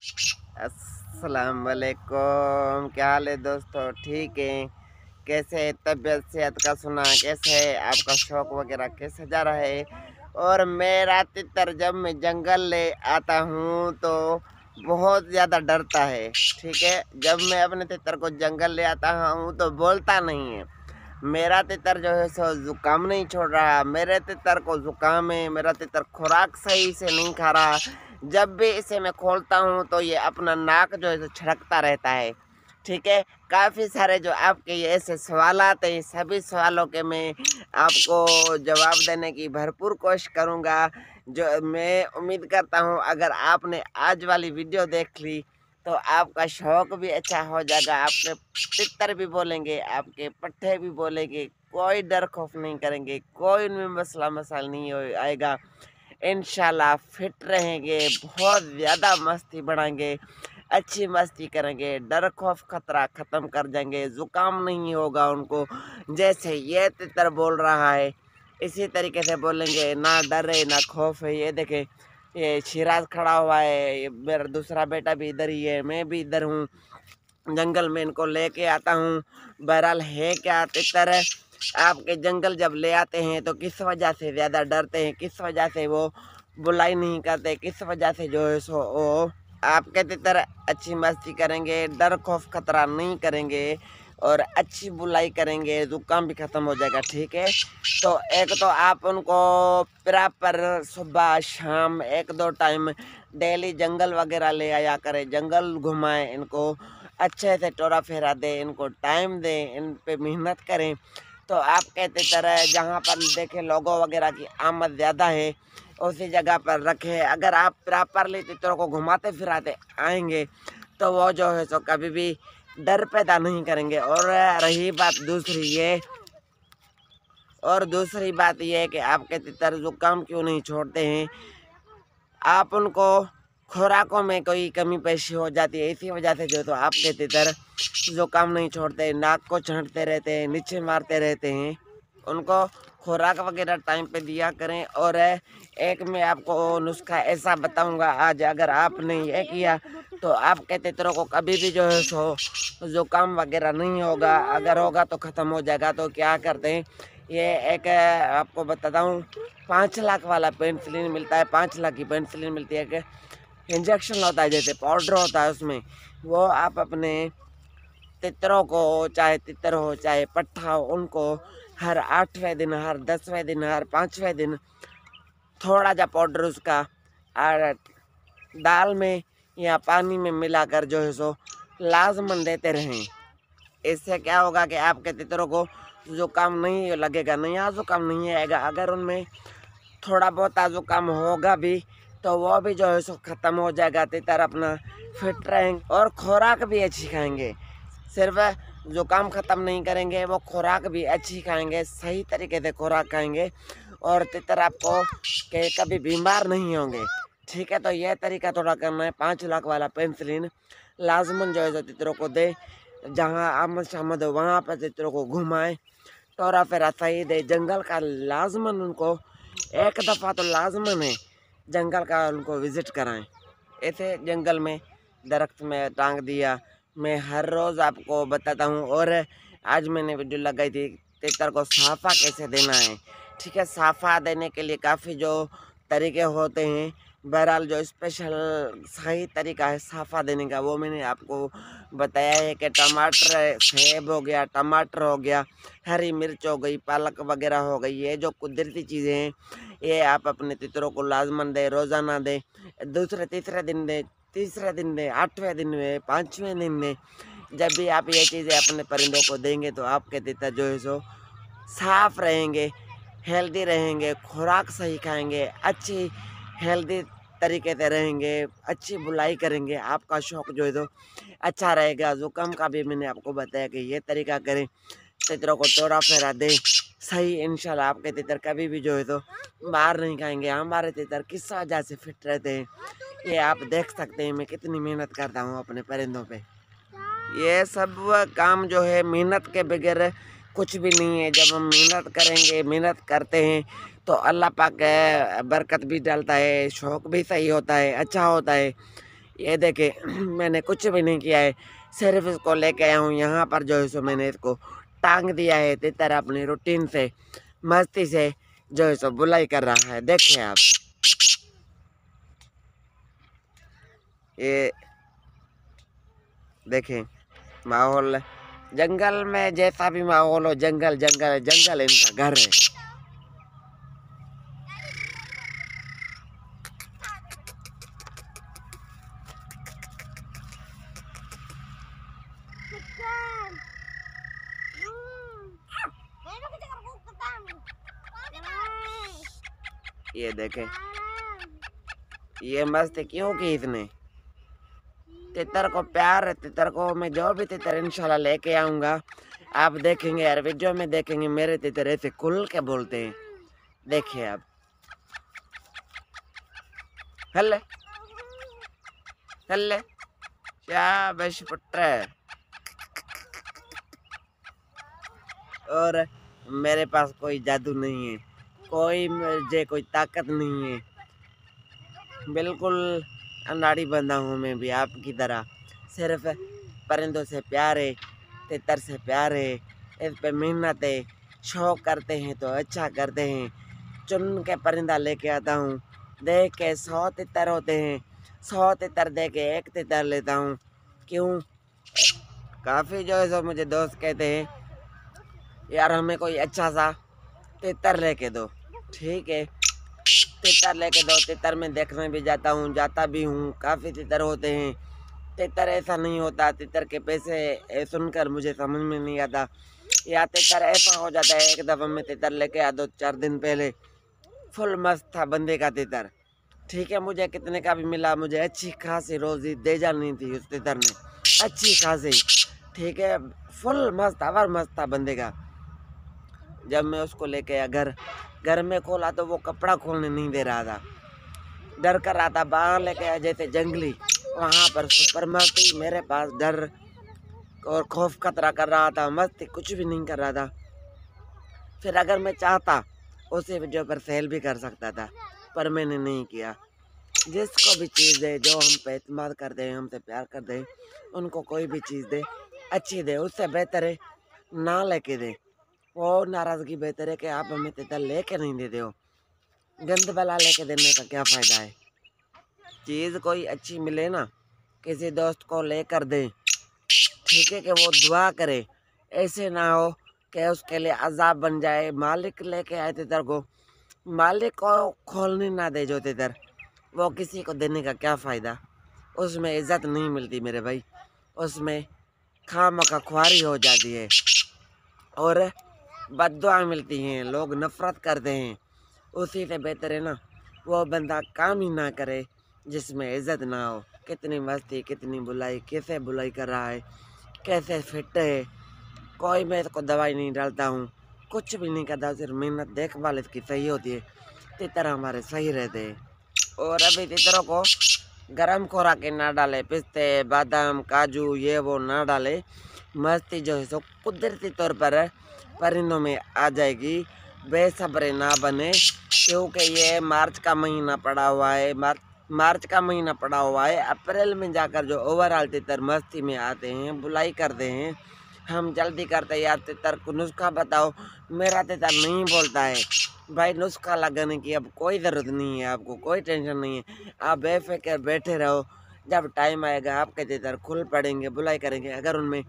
अस्सलाम वालेकुम। क्या हाल है दोस्तों? ठीक है? कैसे है तबीयत सेहत का सुना? कैसे है आपका शौक वगैरह कैसे जा रहा है? और मेरा तितर जब मैं जंगल ले आता हूँ तो बहुत ज़्यादा डरता है। ठीक है, जब मैं अपने तितर को जंगल ले आता हूँ तो बोलता नहीं है। मेरा तितर जो है सो ज़ुकाम नहीं छोड़ रहा। मेरे तितर को ज़ुकाम है। मेरा तितर खुराक सही से नहीं खा रहा। जब भी इसे मैं खोलता हूँ तो ये अपना नाक जो है सो छिड़कता रहता है। ठीक है, काफ़ी सारे जो आपके ये ऐसे सवाल आते हैं, सभी सवालों के मैं आपको जवाब देने की भरपूर कोशिश करूँगा। जो मैं उम्मीद करता हूँ अगर आपने आज वाली वीडियो देख ली तो आपका शौक भी अच्छा हो जाएगा। आपके तितर भी बोलेंगे, आपके पट्ठे भी बोलेंगे, कोई डर खौफ नहीं करेंगे, कोई उनमें मसला मसाल नहीं आएगा। इंशाल्लाह फिट रहेंगे, बहुत ज़्यादा मस्ती बढ़ाएंगे, अच्छी मस्ती करेंगे, डर खौफ खतरा ख़त्म कर देंगे, ज़ुकाम नहीं होगा उनको। जैसे ये तितर बोल रहा है इसी तरीके से बोलेंगे, ना डर है ना खौफ है। ये देखें, ये शिराज खड़ा हुआ है, ये मेरा दूसरा बेटा भी इधर ही है, मैं भी इधर हूँ, जंगल में इनको लेके आता हूँ। बहरहाल है क्या तितर, आपके जंगल जब ले आते हैं तो किस वजह से ज़्यादा डरते हैं, किस वजह से वो बुलाई नहीं करते, किस वजह से जो है सो वो आपके तितर अच्छी मस्ती करेंगे, डर खौफ खतरा नहीं करेंगे और अच्छी बुलाई करेंगे, ज़ुकाम भी ख़त्म हो जाएगा। ठीक है, तो एक तो आप उनको प्रॉपर सुबह शाम 1-2 टाइम डेली जंगल वगैरह ले आया करें, जंगल घुमाएं इनको, अच्छे से टोरा फेरा दें, इनको टाइम दें, इन पे मेहनत करें। तो आप कहते तरह जहाँ पर देखें लोगों वगैरह की आमद ज़्यादा है उसी जगह पर रखें। अगर आप प्रॉपरली तितरों को घुमाते फिराते आएंगे तो वो जो है सो कभी भी डर पैदा नहीं करेंगे। और दूसरी बात ये है कि आपके तितर ज़ुकाम क्यों नहीं छोड़ते हैं, आप उनको खुराकों में कोई कमी पेशी हो जाती है, इसी वजह से जो तो आपके तितर ज़ुकाम नहीं छोड़ते, नाक को छाँटते रहते हैं, नीचे मारते रहते हैं। उनको खुराक वगैरह टाइम पे दिया करें। और एक मैं आपको नुस्खा ऐसा बताऊंगा आज, अगर आपने ये किया तो आपके तितरों को कभी भी जो है सो ज़ुकाम वगैरह नहीं होगा। अगर होगा तो ख़त्म हो जाएगा। तो क्या करते हैं, ये एक आपको बताता हूँ, 5 लाख वाला पेनिसिलिन मिलता है, 5 लाख की पेनिसिलिन मिलती है। कि इंजेक्शन होता है, जैसे पाउडर होता है उसमें, वो आप अपने तितरों को, चाहे तितर हो चाहे पट्ठा हो, उनको हर 8वें दिन, हर 10वें दिन, हर 5वें दिन थोड़ा जा पाउडर उसका और दाल में या पानी में मिलाकर जो है सो लाजमन देते रहें। इससे क्या होगा कि आपके तितरों को ज़ुकाम नहीं लगेगा, नया ज़ुकाम नहीं आएगा। अगर उनमें थोड़ा बहुत ज़ुकाम होगा भी तो वो भी जो है सो ख़त्म हो जाएगा। तितर अपना फिट रहेंगे और खुराक भी अच्छी खाएंगे। सिर्फ ज़ुकाम ख़त्म नहीं करेंगे, वो खुराक भी अच्छी खाएंगे, सही तरीके से खुराक खाएंगे और तितर आपको के कभी बीमार नहीं होंगे। ठीक है, तो यह तरीका थोड़ा करना है। 5 लाख वाला पेनिसिलिन लाजमन जो है सो तितरों को दे, जहाँ आमद शामद हो वहाँ पर तितरों को घुमाएं, टोरा फेरा सही दे, जंगल का लाजमन उनको एक दफ़ा तो लाजमन है जंगल का उनको विज़िट कराएं। ऐसे जंगल में दरख्त में टांग दिया, मैं हर रोज़ आपको बताता हूँ। और आज मैंने वीडियो लगाई थी तितर को साफ़ा कैसे देना है। ठीक है, साफ़ा देने के लिए काफ़ी जो तरीके होते हैं, बहरहाल जो स्पेशल सही तरीका है साफ़ा देने का वो मैंने आपको बताया है। कि टमाटर, सेब हो गया, टमाटर हो गया, हरी मिर्च हो गई, पालक वगैरह हो गई, ये जो कुदरती चीज़ें हैं ये आप अपने तितरों को लाजमन दें, रोज़ाना दें, दूसरे तीसरे दिन दें, तीसरे दिन दें, 8वें दिन में, 5वें दिन में। जब भी आप ये चीज़ें अपने परिंदों को देंगे तो आपके तितर जो है सो साफ रहेंगे, हेल्दी रहेंगे, खुराक सही खाएंगे, अच्छी हेल्दी तरीके से रहेंगे, अच्छी बुलाई करेंगे, आपका शौक जो है तो अच्छा रहेगा। ज़ुकाम का भी मैंने आपको बताया कि ये तरीका करें, तितरों को टोरा फेरा दें, सही इंशाल्लाह आपके तितर कभी भी जो है तो बाहर नहीं खाएंगे। हमारे तितर किस वजह से फिट रहते हैं ये आप देख सकते हैं। मैं कितनी मेहनत करता हूँ अपने परिंदों पे। ये सब काम जो है मेहनत के बगैर कुछ भी नहीं है। जब हम मेहनत करेंगे, मेहनत करते हैं तो अल्लाह पाक बरकत भी डालता है, शौक भी सही होता है, अच्छा होता है। ये देखे मैंने कुछ भी नहीं किया है, सिर्फ इसको लेके आया हूँ यहाँ पर जो है सो मैंने इसको टांग दिया है। तितर अपनी रूटीन से मस्ती से जो है सो बुलाई कर रहा है। देखिए आप, ये देखें माहौल, जंगल में जैसा भी माहौल हो, जंगल जंगल जंगल इनका घर है। ये देखें, ये मस्त क्यों की इसने। तितर को प्यार है, तितर को मैं जो भी तितर इंशाल्लाह लेके आऊँगा, आप देखेंगे यार, वीडियो में देखेंगे मेरे तितर ऐसे खुल के बोलते हैं। देखिए आप, हल्ले हल्ले शाबाश पुत्र। और मेरे पास कोई जादू नहीं है, कोई मुझे कोई ताकत नहीं है, बिल्कुल अनाड़ी बंदा हूँ मैं भी आपकी तरह। सिर्फ परिंदों से प्यार है, तितर से प्यार है, इस पे मेहनत है, शौक करते हैं तो अच्छा करते हैं। चुन के परिंदा लेके आता हूँ, देख के 100 तितर होते हैं, 100 तितर दे के एक तितर लेता हूँ। क्यों, काफ़ी जो है सो मुझे दोस्त कहते हैं यार हमें कोई अच्छा सा तितर लेके दो। ठीक है, तितर लेके दो। तितर में देखने भी जाता हूँ, जाता भी हूँ, काफ़ी तितर होते हैं। तितर ऐसा नहीं होता, तितर के पैसे सुनकर मुझे समझ में नहीं आता, या तितर ऐसा हो जाता है। एक दफ़ा मैं तितर लेके आ 2-4 दिन पहले, फुल मस्त था बंदे का तितर। ठीक है, मुझे कितने का भी मिला, मुझे अच्छी खासी रोज़ी दे जानी थी उस तितर ने, अच्छी खासी। ठीक है, फुल मस्त आवर मस्त था बंदे का। जब मैं उसको लेके आया घर में खोला तो वो कपड़ा खोलने नहीं दे रहा था, डर कर रहा था। बाहर लेके आया जैसे जंगली, वहाँ पर सुपर मस्ती, मेरे पास डर और खौफ खतरा कर रहा था, मस्ती कुछ भी नहीं कर रहा था। फिर अगर मैं चाहता उसे वीडियो पर सेल भी कर सकता था, पर मैंने नहीं किया। जिसको भी चीज़ दे, जो हम पे एतमाद कर दे, हमसे प्यार कर दे, उनको कोई भी चीज़ दे अच्छी दे, उससे बेहतर है ना लेके दे। वो नाराज़गी बेहतर है कि आप हमें तितर लेके नहीं देते हो। गंद वाला लेके देने का क्या फ़ायदा है। चीज़ कोई अच्छी मिले ना, किसी दोस्त को लेकर दे, ठीक है, कि वो दुआ करे। ऐसे ना हो कि उसके लिए अजाब बन जाए। मालिक लेके आए तितर को, मालिक को खोलने ना दे जो तितर, वो किसी को देने का क्या फ़ायदा। उसमें इज़्ज़त नहीं मिलती मेरे भाई, उसमें खामखा ख्वारी हो जाती है और बद्दुआ मिलती हैं, लोग नफ़रत करते हैं। उसी से बेहतर है ना वो बंदा काम ही ना करे जिसमें इज़्ज़त ना हो। कितनी मस्ती, कितनी बुलाई, कैसे बुलाई कर रहा है, कैसे फिट है। कोई मैं इसको दवाई नहीं डालता हूँ, कुछ भी नहीं करता, सिर्फ मेहनत देखभाल इसकी सही होती है, तितर हमारे सही रहते हैं। और अभी तितरों को गरम खुराकें ना डाले, पिस्ते बादाम काजू ये वो ना डाले। मस्ती जो है सो कुदरती तौर पर परिंदों में आ जाएगी। बेसब्रे ना बने, क्योंकि ये मार्च का महीना पड़ा हुआ है, मार्च का महीना पड़ा हुआ है। अप्रैल में जाकर जो ओवरऑल तितर मस्ती में आते हैं, बुलाई करते हैं। हम जल्दी करते हैं यार, तितर को नुस्खा बताओ। मेरा तितर नहीं बोलता है भाई, नुस्खा लगाने की अब कोई ज़रूरत नहीं है, आपको कोई टेंशन नहीं है। आप बेफिक्र बैठे रहो, जब टाइम आएगा आपके तितर खुल पड़ेंगे, बुलाई करेंगे। अगर उनमें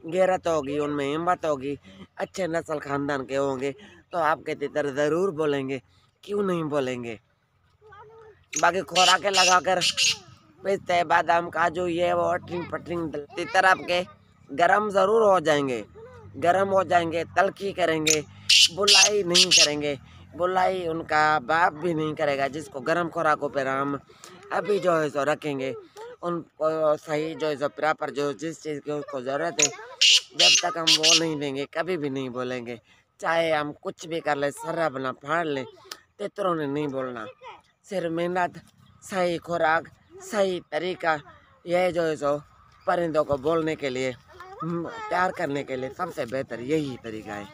गैरत होगी, उनमें हिम्मत होगी, अच्छे नस्ल ख़ानदान के होंगे, तो आपके तितर ज़रूर बोलेंगे, क्यों नहीं बोलेंगे। बाकी खुराकें लगाकर पिस्ते बादाम काजू ये वो अटरिंग पटरिंग, तितर आपके गरम ज़रूर हो जाएंगे, गरम हो जाएंगे, तलखी करेंगे, बुलाई नहीं करेंगे। बुलाई उनका बाप भी नहीं करेगा। जिसको गरम खुराकों पर हम अभी जो है सो रखेंगे, उनको सही जो है सो प्रॉपर जो जिस चीज़ की उसको ज़रूरत है, जब तक हम वो नहीं देंगे कभी भी नहीं बोलेंगे। चाहे हम कुछ भी कर ले, सर्रा बना फाड़ लें, तितरों ने नहीं बोलना। सिर्फ मेहनत, सही खुराक, सही तरीका, यह जो है सो परिंदों को बोलने के लिए, प्यार करने के लिए सबसे बेहतर यही तरीका है।